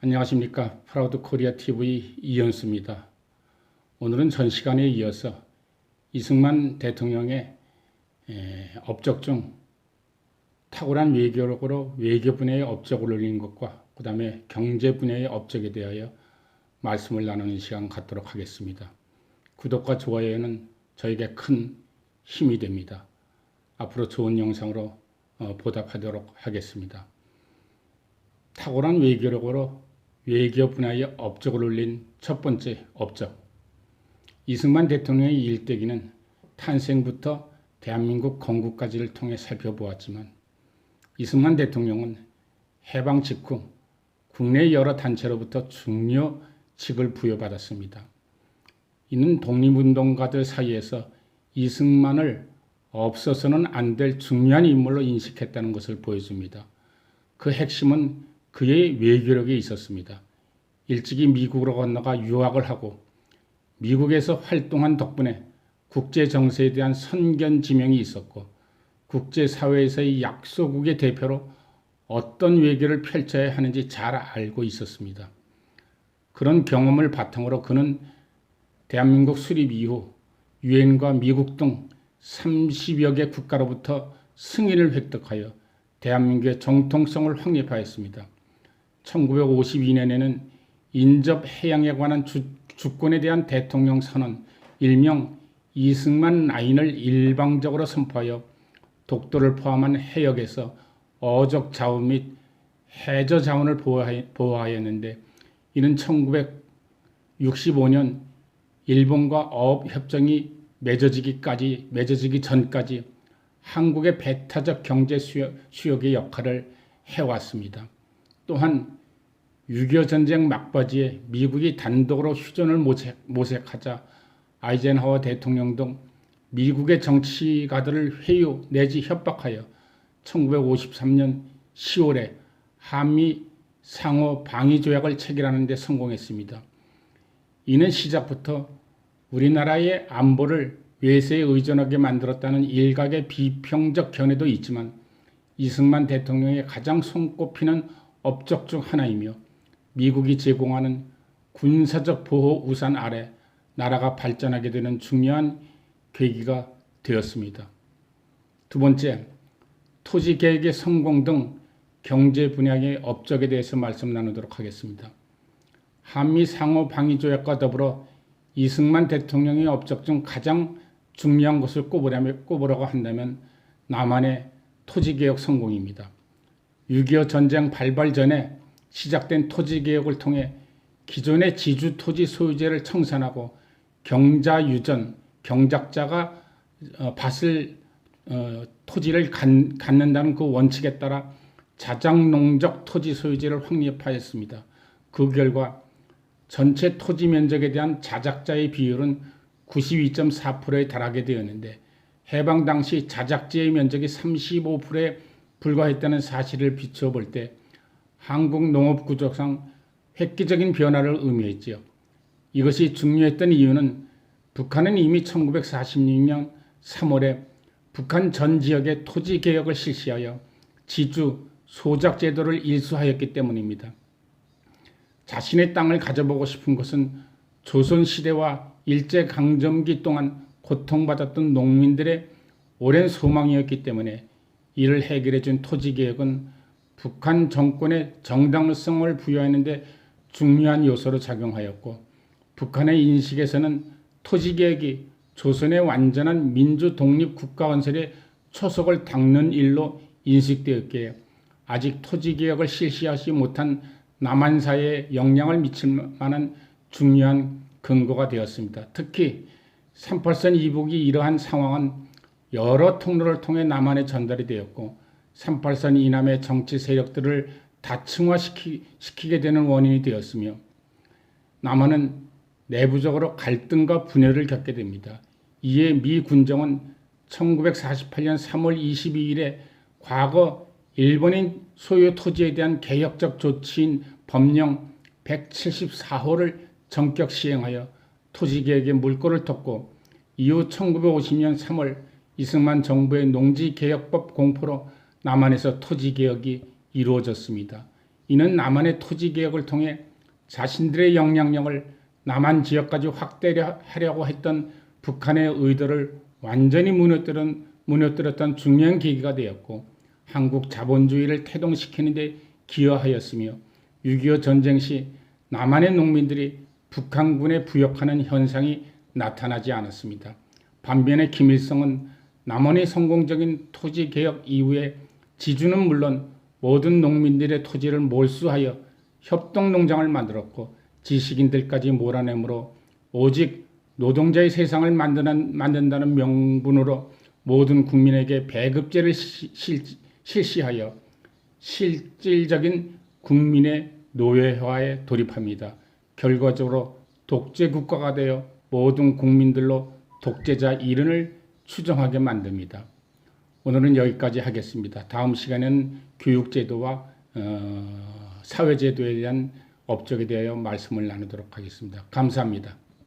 안녕하십니까. 프라우드 코리아 TV 이현수입니다. 오늘은 전 시간에 이어서 이승만 대통령의 업적 중 탁월한 외교력으로 외교 분야의 업적을 올린 것과 그 다음에 경제 분야의 업적에 대하여 말씀을 나누는 시간 갖도록 하겠습니다. 구독과 좋아요는 저에게 큰 힘이 됩니다. 앞으로 좋은 영상으로 보답하도록 하겠습니다. 탁월한 외교력으로 외교 분야의 업적을 올린 첫 번째 업적. 이승만 대통령의 일대기는 탄생부터 대한민국 건국까지를 통해 살펴보았지만 이승만 대통령은 해방 직후 국내 여러 단체로부터 중요직을 부여받았습니다. 이는 독립운동가들 사이에서 이승만을 없어서는 안 될 중요한 인물로 인식했다는 것을 보여줍니다. 그 핵심은 그의 외교력에 있었습니다. 일찍이 미국으로 건너가 유학을 하고 미국에서 활동한 덕분에 국제 정세에 대한 선견 지명이 있었고 국제사회에서의 약소국의 대표로 어떤 외교를 펼쳐야 하는지 잘 알고 있었습니다. 그런 경험을 바탕으로 그는 대한민국 수립 이후 유엔과 미국 등 30여 개 국가로부터 승인을 획득하여 대한민국의 정통성을 확립하였습니다. 1952년에는 인접 해양에 관한 주권에 대한 대통령 선언, 일명 이승만 라인을 일방적으로 선포하여 독도를 포함한 해역에서 어적 자원 및 해저 자원을 보호하였는데 이는 1965년 일본과 어업협정이 맺어지기 전까지 한국의 배타적 경제 수역의 역할을 해왔습니다. 또한 6.25 전쟁 막바지에 미국이 단독으로 휴전을 모색하자 아이젠하워 대통령 등 미국의 정치가들을 회유 내지 협박하여 1953년 10월에 한미 상호 방위 조약을 체결하는 데 성공했습니다. 이는 시작부터 우리나라의 안보를 외세에 의존하게 만들었다는 일각의 비평적 견해도 있지만 이승만 대통령의 가장 손꼽히는 업적 중 하나이며 미국이 제공하는 군사적 보호 우산 아래 나라가 발전하게 되는 중요한 계기가 되었습니다. 두 번째, 토지 계획의 성공 등 경제 분야의 업적에 대해서 말씀 나누도록 하겠습니다. 한미 상호 방위 조약과 더불어 이승만 대통령의 업적 중 가장 중요한 것을 꼽으라고 한다면 남한의 토지개혁 성공입니다. 6.25 전쟁 발발 전에 시작된 토지개혁을 통해 기존의 지주 토지 소유제를 청산하고 경자유전, 경작자가 토지를 갖는다는 그 원칙에 따라 자작농적 토지 소유제를 확립하였습니다. 그 결과 전체 토지 면적에 대한 자작자의 비율은 92.4%에 달하게 되었는데 해방 당시 자작지의 면적이 35%에 불과했다는 사실을 비추어 볼 때 한국 농업 구조상 획기적인 변화를 의미했지요. 이것이 중요했던 이유는 북한은 이미 1946년 3월에 북한 전 지역의 토지 개혁을 실시하여 지주 소작 제도를 일수하였기 때문입니다. 자신의 땅을 가져보고 싶은 것은 조선시대와 일제강점기 동안 고통받았던 농민들의 오랜 소망이었기 때문에 이를 해결해 준 토지개혁은 북한 정권의 정당성을 부여하는 데 중요한 요소로 작용하였고 북한의 인식에서는 토지개혁이 조선의 완전한 민주독립국가 건설의 초석을 닦는 일로 인식되었기에 아직 토지개혁을 실시하지 못한 남한사회에 영향을 미칠 만한 중요한 근거가 되었습니다. 특히 38선 이북이 이러한 상황은 여러 통로를 통해 남한에 전달이 되었고 38선 이남의 정치 세력들을 다층화시키게 되는 원인이 되었으며 남한은 내부적으로 갈등과 분열을 겪게 됩니다. 이에 미 군정은 1948년 3월 22일에 과거 일본인 소유 토지에 대한 개혁적 조치인 법령 174호를 전격 시행하여 토지개혁의 물꼬를 텄고 이후 1950년 3월 이승만 정부의 농지개혁법 공포로 남한에서 토지개혁이 이루어졌습니다. 이는 남한의 토지 개혁을 통해 자신들의 영향력을 남한 지역까지 확대하려고 했던 북한의 의도를 완전히 무너뜨렸던 중요한 계기가 되었고 한국 자본주의를 태동시키는 데 기여하였으며 6.25 전쟁 시 남한의 농민들이 북한군에 부역하는 현상이 나타나지 않았습니다. 반면에 김일성은 남한의 성공적인 토지개혁 이후에 지주는 물론 모든 농민들의 토지를 몰수하여 협동농장을 만들었고 지식인들까지 몰아내므로 오직 노동자의 세상을 만든다는 명분으로 모든 국민에게 배급제를 실시하여 실질적인 국민의 노예화에 돌입합니다. 결과적으로 독재 국가가 되어 모든 국민들로 독재자 이른을 추정하게 만듭니다. 오늘은 여기까지 하겠습니다. 다음 시간에는 교육제도와 사회제도에 대한 업적에 대하여 말씀을 나누도록 하겠습니다. 감사합니다.